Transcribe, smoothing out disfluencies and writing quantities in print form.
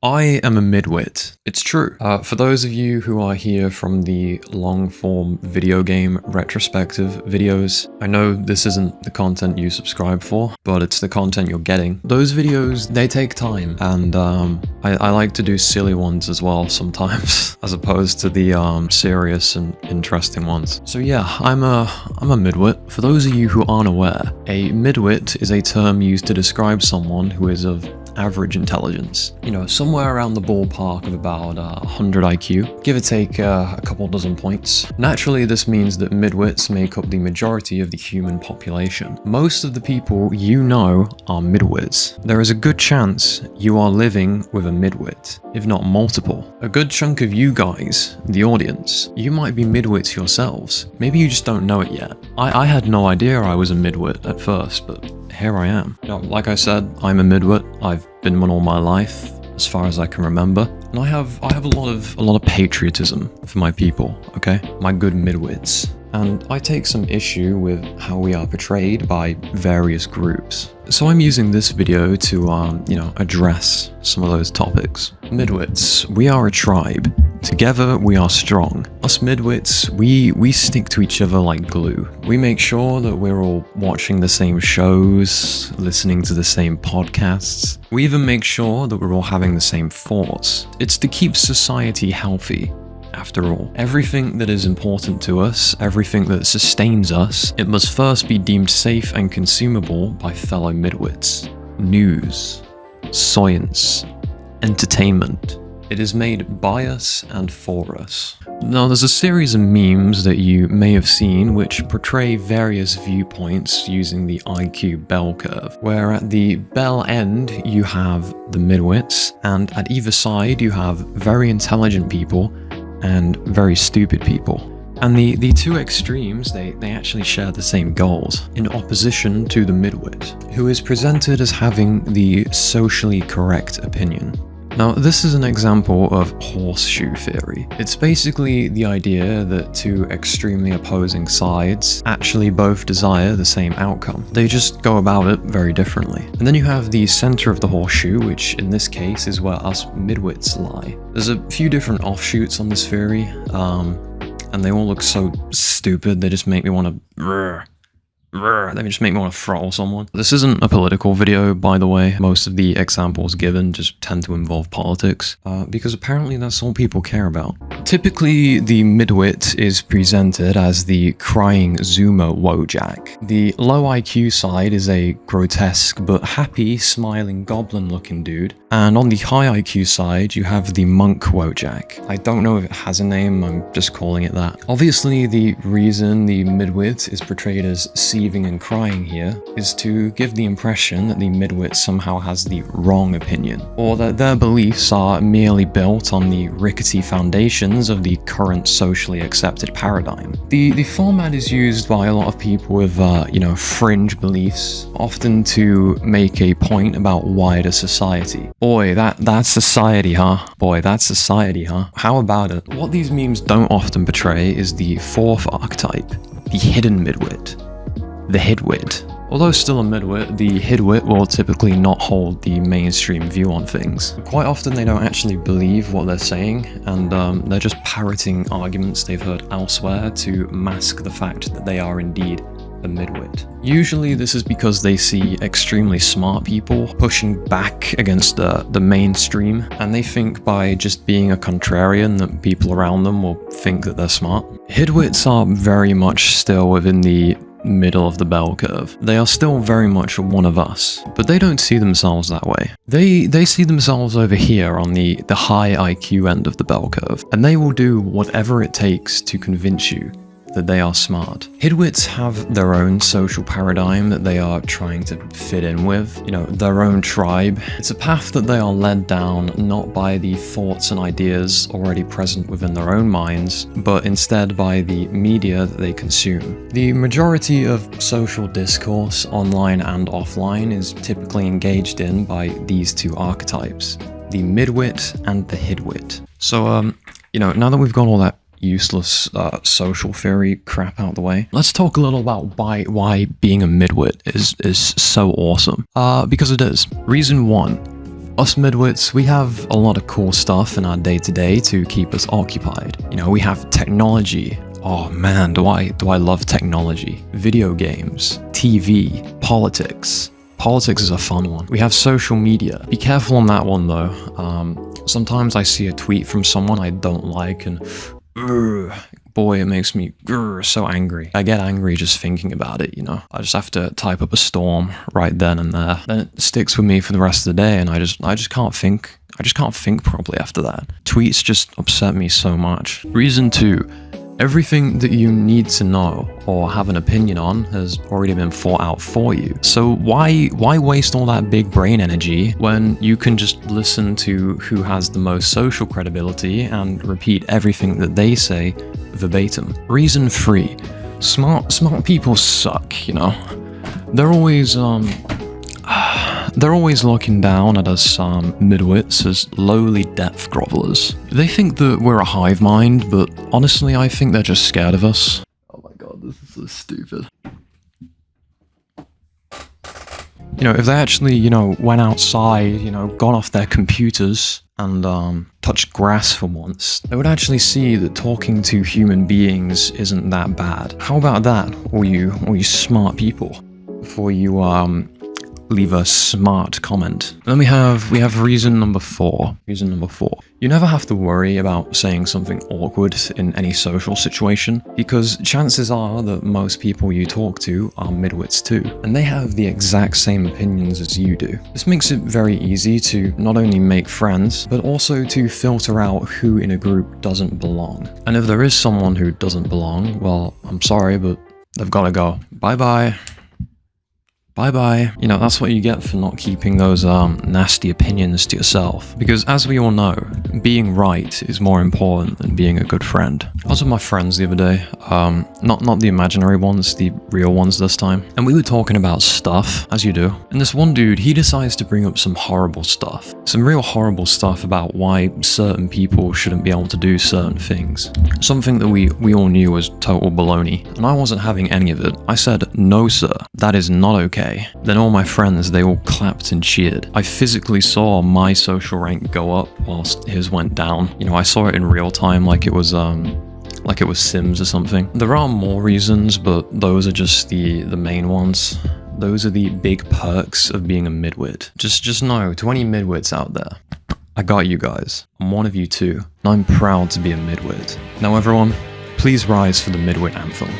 I am a midwit. It's true. For those of you who are here from the long-form video game retrospective videos, I know this isn't the content you subscribe for, but it's the content you're getting. Those videos, they take time, and I like to do silly ones as well sometimes, as opposed to the serious and interesting ones. So yeah, I'm a midwit. For those of you who aren't aware, a midwit is a term used to describe someone who is of average intelligence. You know, somewhere around the ballpark of about 100 IQ, give or take a couple dozen points. Naturally, this means that midwits make up the majority of the human population. Most of the people you know are midwits. There is a good chance you are living with a midwit, if not multiple. A good chunk of you guys, the audience, you might be midwits yourselves. Maybe you just don't know it yet. I had no idea I was a midwit at first, but here I am. You know, like I said, I'm a midwit. I've been one all my life, as far as I can remember, and I have a lot of patriotism for my people. Okay, my good midwits. And I take some issue with how we are portrayed by various groups. So I'm using this video to, address some of those topics. Midwits, we are a tribe. Together, we are strong. Us midwits, we stick to each other like glue. We make sure that we're all watching the same shows, listening to the same podcasts. We even make sure that we're all having the same thoughts. It's to keep society healthy. After all, everything that is important to us, everything that sustains us, it must first be deemed safe and consumable by fellow midwits. News, science, entertainment. It is made by us and for us. Now, there's a series of memes that you may have seen which portray various viewpoints using the IQ bell curve, where at the bell end you have the midwits, and at either side you have very intelligent people and very stupid people. And the two extremes, they actually share the same goals, in opposition to the midwit, who is presented as having the socially correct opinion. Now, this is an example of horseshoe theory. It's basically the idea that two extremely opposing sides actually both desire the same outcome. They just go about it very differently. And then you have the center of the horseshoe, which in this case is where us midwits lie. There's a few different offshoots on this theory, and they all look so stupid, they just make me want to they just make me want to throttle someone. This isn't a political video, by the way. Most of the examples given just tend to involve politics, because apparently that's all people care about. Typically, the midwit is presented as the crying Zoomer Wojak. The low IQ side is a grotesque but happy, smiling, goblin-looking dude. And on the high IQ side, you have the monk Wojak. I don't know if it has a name, I'm just calling it that. Obviously, the reason the midwit is portrayed as seething and crying here is to give the impression that the midwit somehow has the wrong opinion, or that their beliefs are merely built on the rickety foundations of the current socially accepted paradigm. The format is used by a lot of people with, fringe beliefs, often to make a point about wider society. Boy, that's society, huh? Boy, that's society, huh? How about it? What these memes don't often portray is the fourth archetype, the hidden midwit. The hidwit. Although still a midwit, the hidwit will typically not hold the mainstream view on things. Quite often they don't actually believe what they're saying, and they're just parroting arguments they've heard elsewhere to mask the fact that they are indeed a midwit. Usually this is because they see extremely smart people pushing back against the mainstream, and they think by just being a contrarian that people around them will think that they're smart. Hidwits are very much still within the middle of the bell curve. They are still very much one of us, but they don't see themselves that way. They see themselves over here on the high IQ end of the bell curve, and they will do whatever it takes to convince you that they are smart. Hidwits have their own social paradigm that they are trying to fit in with, their own tribe. It's a path that they are led down not by the thoughts and ideas already present within their own minds, but instead by the media that they consume. The majority of social discourse, online and offline, is typically engaged in by these two archetypes, the midwit and the hidwit. So, now that we've got all that useless social theory crap out the way, let's talk a little about why being a midwit is so awesome. Because it is. Reason 1. Us midwits, we have a lot of cool stuff in our day-to-day to keep us occupied. You know, we have technology. Oh man, do I love technology. Video games, TV, politics. Politics is a fun one. We have social media. Be careful on that one though. Sometimes I see a tweet from someone I don't like and boy, it makes me so angry. I get angry just thinking about it, you know. I just have to type up a storm right then and there. Then it sticks with me for the rest of the day and I just can't think. I just can't think properly after that. Tweets just upset me so much. Reason 2. Everything that you need to know or have an opinion on has already been thought out for you. So why waste all that big brain energy when you can just listen to who has the most social credibility and repeat everything that they say verbatim? Reason 3. Smart people suck, you know. They're always looking down at us midwits as lowly depth grovelers. They think that we're a hive mind, but honestly I think they're just scared of us. Oh my god, this is so stupid. You know, if they actually, you know, went outside, you know, got off their computers and touched grass for once, they would actually see that talking to human beings isn't that bad. How about that, all you smart people? Before you leave a smart comment. Then we have reason number 4. Reason number 4. You never have to worry about saying something awkward in any social situation, because chances are that most people you talk to are midwits too, and they have the exact same opinions as you do. This makes it very easy to not only make friends, but also to filter out who in a group doesn't belong. And if there is someone who doesn't belong, well, I'm sorry, but they've gotta go. Bye-bye. Bye-bye. You know, that's what you get for not keeping those nasty opinions to yourself. Because as we all know, being right is more important than being a good friend. I was with my friends the other day, not the imaginary ones, the real ones this time. And we were talking about stuff, as you do. And this one dude, he decides to bring up some horrible stuff. Some real horrible stuff about why certain people shouldn't be able to do certain things. Something that we all knew was total baloney. And I wasn't having any of it. I said, no sir, that is not okay. Then all my friends, they all clapped and cheered. I physically saw my social rank go up whilst his went down. You know, I saw it in real time like it was Sims or something. There are more reasons, but those are just the main ones. Those are the big perks of being a midwit. Just know, to any midwits out there, I got you guys. I'm one of you too, and I'm proud to be a midwit. Now everyone, please rise for the midwit anthem.